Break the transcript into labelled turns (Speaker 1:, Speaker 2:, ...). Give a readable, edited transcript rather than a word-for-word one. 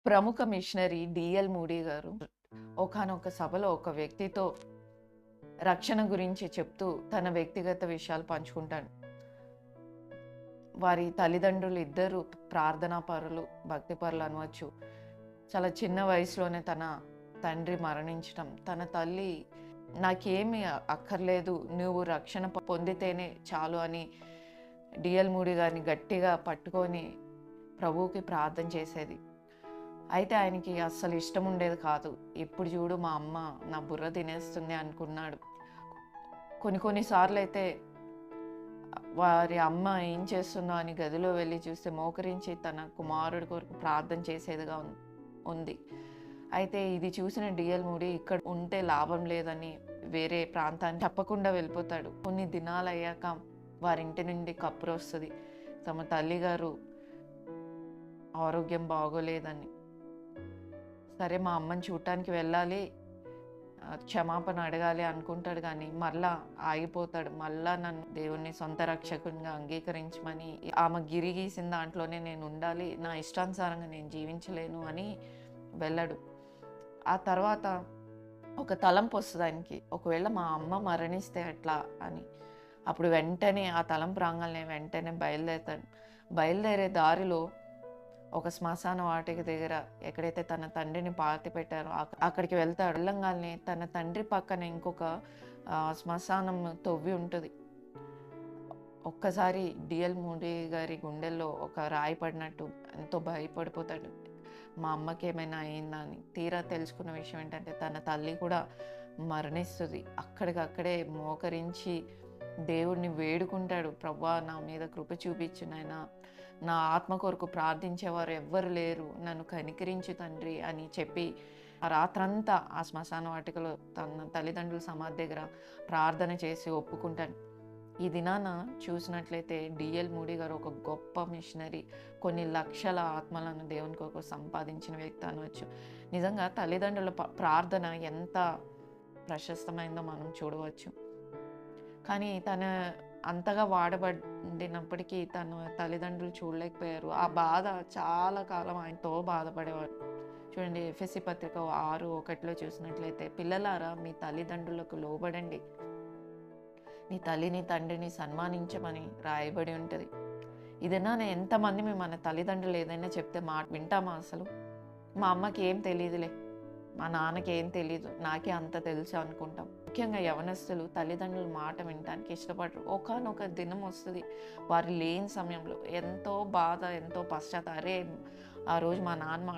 Speaker 1: ప్రముఖ machinery DL moody గారు ఒకానొక సభలో ఒక వ్యక్తితో రక్షణ గురించి చెప్తూ తన వ్యక్తిగత విషయాలు పంచుకుంటాడు. వారి తల్లిదండ్రులు ఇద్దరు ప్రార్థనా పరులు, భక్తి పరులు అనవచ్చు. చాలా చిన్న వయసులోనే తన తండ్రి మరణించటం, తన తల్లి నాకేమీ అక్కర్లేదు, నువ్వు రక్షణ పొందితేనే చాలు అని డిఎల్ మూడీ గారిని గట్టిగా పట్టుకొని ప్రభువుకి ప్రార్థన చేసేది. అయితే ఆయనకి అస్సలు ఇష్టం ఉండేది కాదు. ఎప్పుడు చూడు మా అమ్మ నా బుర్ర తినేస్తుంది అనుకున్నాడు. కొన్నిసార్లు అయితే వారి అమ్మ ఏం చేస్తుందో అని గదిలో వెళ్ళి చూస్తే మోకరించి తన కుమారుడి కొరకు ప్రార్థన చేసేదిగా ఉంది. అయితే ఇది చూసిన డిఎల్ మూడీ ఇక్కడ ఉంటే లాభం లేదని వేరే ప్రాంతాన్ని తప్పకుండా వెళ్ళిపోతాడు. కొన్ని దినాలు అయ్యాక వారింటి నుండి కబురు వస్తుంది, తమ తల్లిగారు ఆరోగ్యం బాగోలేదని. సరే మా అమ్మని చూడటానికి వెళ్ళాలి, క్షమాపణ అడగాలి అనుకుంటాడు, కానీ మళ్ళా ఆగిపోతాడు. మళ్ళా నన్ను దేవుణ్ణి సొంత రక్షకునిగా అంగీకరించమని, ఆమె గిరి గీసిన దాంట్లోనే నేను ఉండాలి, నా ఇష్టానుసారంగా నేను జీవించలేను అని వెళ్ళడు. ఆ తర్వాత ఒక తలంపు వస్తుంది ఆయనకి, ఒకవేళ మా అమ్మ మరణిస్తే ఎట్లా అని. అప్పుడు వెంటనే ఆ తలంపు రాగానే వెంటనే బయలుదేరే దారిలో ఒక శ్మశాన వాటిక దగ్గర ఎక్కడైతే తన తండ్రిని పాతి పెట్టారో అక్కడికి వెళ్తాడు. వెళ్ళంగానే తన తండ్రి పక్కన ఇంకొక శ్మశానం తవ్వి ఉంటుంది. ఒక్కసారి డిఎల్ మూడీ గారి గుండెల్లో ఒక రాయి పడినట్టు ఎంతో భయపడిపోతాడు. మా అమ్మకి ఏమైనా అయిందా అని. తీరా తెలుసుకున్న విషయం ఏంటంటే తన తల్లి కూడా మరణిస్తుంది. అక్కడికక్కడే మోకరించి దేవుడిని వేడుకుంటాడు, ప్రభువా నా మీద కృప చూపించు నాయనా, నా ఆత్మ కొరకు ప్రార్థించేవారు ఎవ్వరు లేరు, నన్ను కనికరించు తండ్రి అని చెప్పి ఆ రాత్రంతా ఆ శ్మశాన వాటికలో తన తల్లిదండ్రుల సమాధి దగ్గర ప్రార్థన చేసి ఒప్పుకుంటాను. ఈ దినాన చూసినట్లయితే డిఎల్ మూడీ గారు ఒక గొప్ప మిషనరీ, కొన్ని లక్షల ఆత్మలను దేవుని కొరకు సంపాదించిన వ్యక్తి అనవచ్చు. నిజంగా తల్లిదండ్రుల ప్రార్థన ఎంత ప్రశస్తమైందో మనం చూడవచ్చు. కానీ తన అంతగా వాడబడినప్పటికీ తన తల్లిదండ్రులు చూడలేకపోయారు. ఆ బాధ చాలా కాలం ఆయనతో బాధపడేవారు. చూడండి, ఎఫెసీ పత్రిక 6:1 చూసినట్లయితే, పిల్లలారా మీ తల్లిదండ్రులకు లోబడండి, నీ తల్లిని తండ్రిని సన్మానించమని రాయబడి ఉంటుంది. ఇదైనా ఎంతమంది మన తల్లిదండ్రులు ఏదైనా చెప్తే మాట వింటామా అసలు? మా అమ్మకి ఏం తెలియదులే, మా నాన్నకి ఏం తెలీదు, నాకే అంత తెలుసు అనుకుంటాం. ముఖ్యంగా యవనస్తులు తల్లిదండ్రుల మాట వినటానికి ఇష్టపడరు. ఒకానొక దినం వస్తుంది, వారు లేని సమయంలో ఎంతో బాధ, ఎంతో పశ్చాత్తాపం, అరే ఆ రోజు మా నాన్న